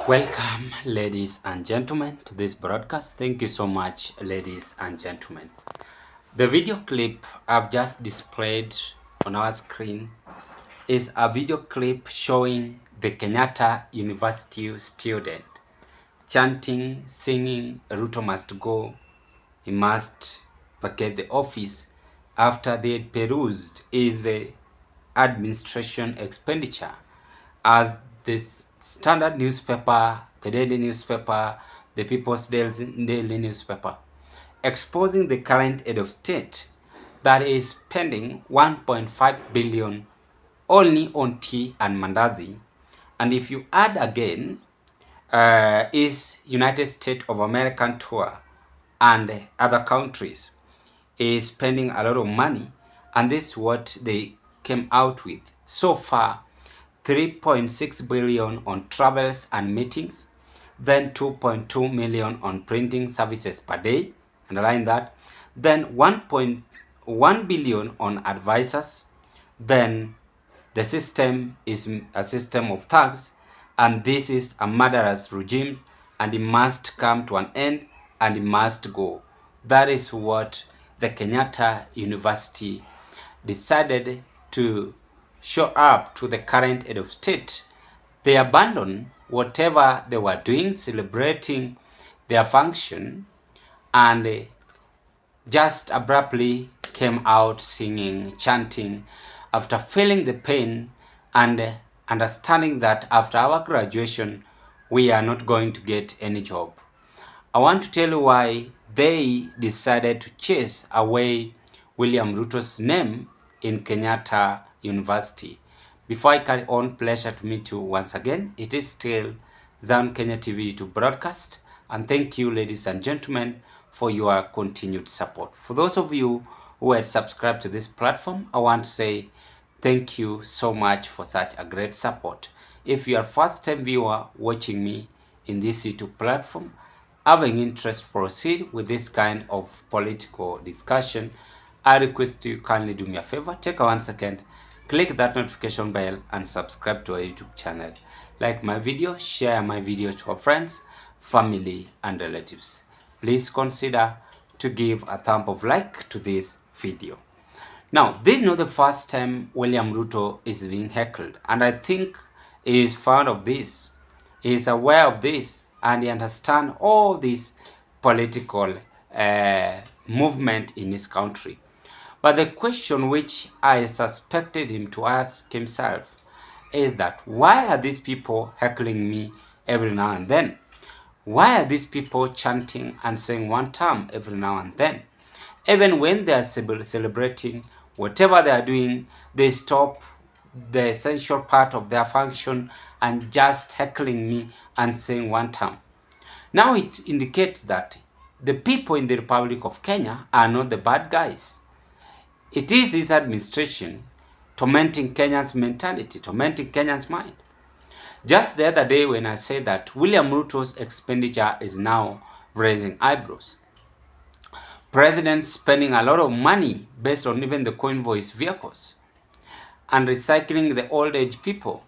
Welcome, ladies and gentlemen, to this broadcast. Thank you so much, ladies and gentlemen. The video clip I've just displayed on our screen is a video clip showing the Kenyatta University student chanting, singing, Ruto must go, he must vacate the office after they had perused his administration expenditure as this standard newspaper, the daily newspaper, the People's Daily newspaper, exposing the current head of state that is spending 1.5 billion only on tea and mandazi. And if you add again is United States of American tour and other countries, is spending a lot of money, and this is what they came out with so far: 3.6 billion on travels and meetings, then 2.2 million on printing services per day, underline that, then 1.1 billion on advisors, then the system is a system of thugs, and this is a murderous regime, and it must come to an end, and it must go. That is what the Kenyatta University decided to show up to the current head of state. They abandoned whatever they were doing, celebrating their function, and just abruptly came out singing, chanting, after feeling the pain and understanding that after our graduation, we are not going to get any job. I want to tell you why they decided to chase away William Ruto's name in Kenyatta University. Before I carry on, pleasure to meet you once again. It is still Zion Kenya TV to broadcast, and thank you, ladies and gentlemen, for your continued support. For those of you who had subscribed to this platform, I want to say thank you so much for such a great support. If you are first-time viewer watching me in this YouTube platform, having interest to proceed with this kind of political discussion, I request you kindly do me a favor, take a 1 second, click that notification bell and subscribe to our YouTube channel. Like my video, share my video to your friends, family and relatives. Please consider to give a thumb of like to this video. Now, this is not the first time William Ruto is being heckled, and I think he is fond of this. He is aware of this, and he understands all this political movement in his country. But the question which I suspected him to ask himself is that why are these people heckling me every now and then? Why are these people chanting and saying one term every now and then? Even when they are celebrating whatever they are doing, they stop the essential part of their function and just heckling me and saying one term. Now it indicates that the people in the Republic of Kenya are not the bad guys. It is his administration tormenting Kenyans' mentality, tormenting Kenyans' mind. Just the other day when I said that William Ruto's expenditure is now raising eyebrows. Presidents spending a lot of money based on even the convoys vehicles and recycling the old age people.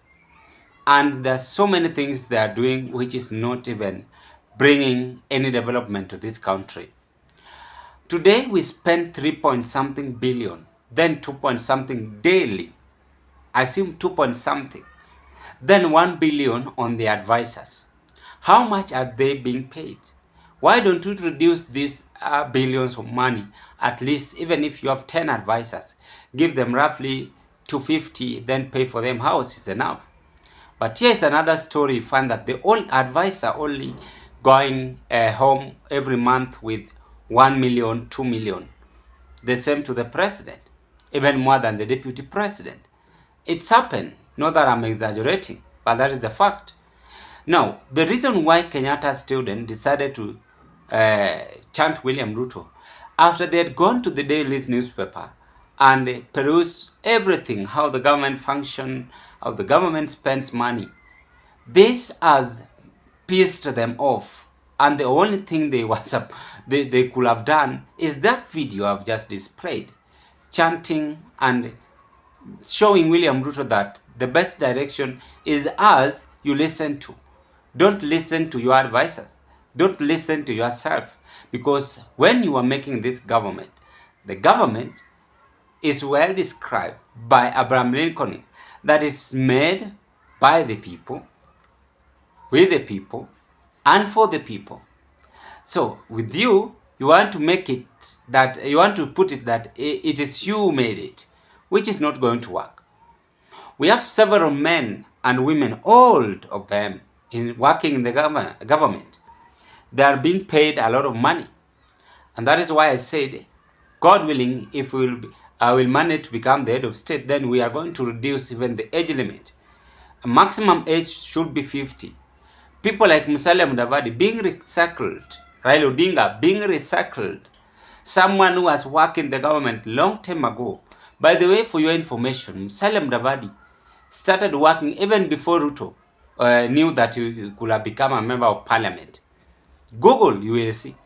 And there's so many things they are doing which is not even bringing any development to this country. Today we spend 3 point something billion, then 2 point something daily. I assume 2 point something. Then 1 billion on the advisors. How much are they being paid? Why don't you reduce these billions of money? At least even if you have 10 advisors, give them roughly 250, then pay for them house is enough. But here's another story. You find that the old advisor only going home every month with 1 million, 2 million. The same to the president, even more than the deputy president. It's happened. Not that I'm exaggerating, but that is the fact. Now, the reason why Kenyatta student decided to chant William Ruto, after they had gone to the daily newspaper and perused everything, how the government functions, how the government spends money, this has pissed them off. And the only thing they could have done is that video I've just displayed, chanting and showing William Ruto that the best direction is as you listen to. Don't listen to your advisors. Don't listen to yourself. Because when you are making this government, the government is well described by Abraham Lincoln, that it's made by the people, with the people, and for the people. So with you, you want to make it that, you want to put it that it is you who made it, which is not going to work. We have several men and women, old of them, working in the government. They are being paid a lot of money. And that is why I said, God willing, if I will manage to become the head of state, then we are going to reduce even the age limit. A maximum age should be 50. People like Musalia Mudavadi being recycled, Raila Odinga being recycled, someone who has worked in the government long time ago. By the way, for your information, Musalia Mudavadi started working even before RUTO knew that he could have become a member of parliament. Google, you will see.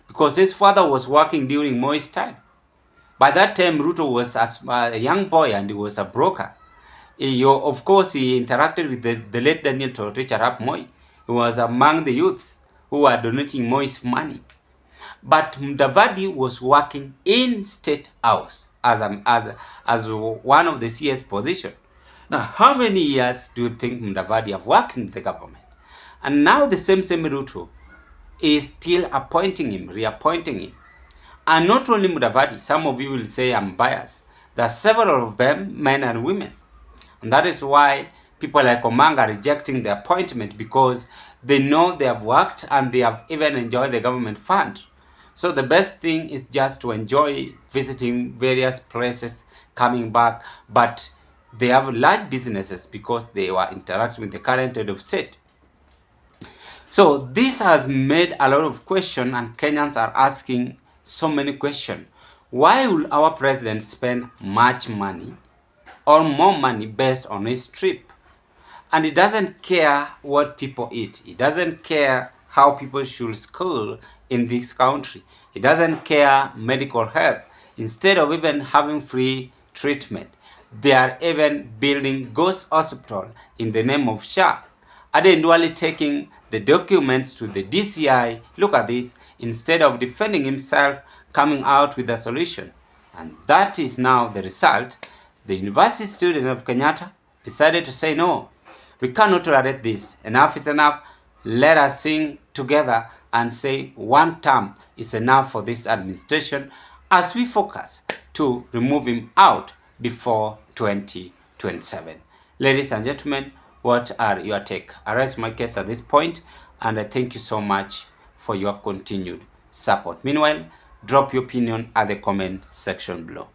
Because his father was working during Moi's time. By that time, RUTO was a young boy and he was a broker. Of course, he interacted with the late Daniel Toroitich Arap Moi. He was among the youths who were donating Moi's money. But Mudavadi was working in State House as one of the CS position. Now, how many years do you think Mudavadi have worked in the government? And now the same RUTO is still appointing him, reappointing him. And not only Mudavadi, some of you will say I'm biased. There are several of them, men and women. And that is why people like Omanga are rejecting the appointment, because they know they have worked and they have even enjoyed the government fund. So the best thing is just to enjoy visiting various places, coming back, but they have large businesses because they were interacting with the current head of state. So this has made a lot of questions, and Kenyans are asking so many questions. Why will our president spend much money or more money based on his trip? And he doesn't care what people eat. He doesn't care how people should school in this country. He doesn't care medical health. Instead of even having free treatment, they are even building ghost hospital in the name of SHA. Adenduali taking the documents to the DCI. Look at this. Instead of defending himself, coming out with a solution. And that is now the result. The university student of Kenyatta decided to say, no, we cannot tolerate this. Enough is enough. Let us sing together and say one term is enough for this administration, as we focus to remove him out before 2027. Ladies and gentlemen, what are your take? I rest my case at this point, and I thank you so much for your continued support. Meanwhile, drop your opinion at the comment section below.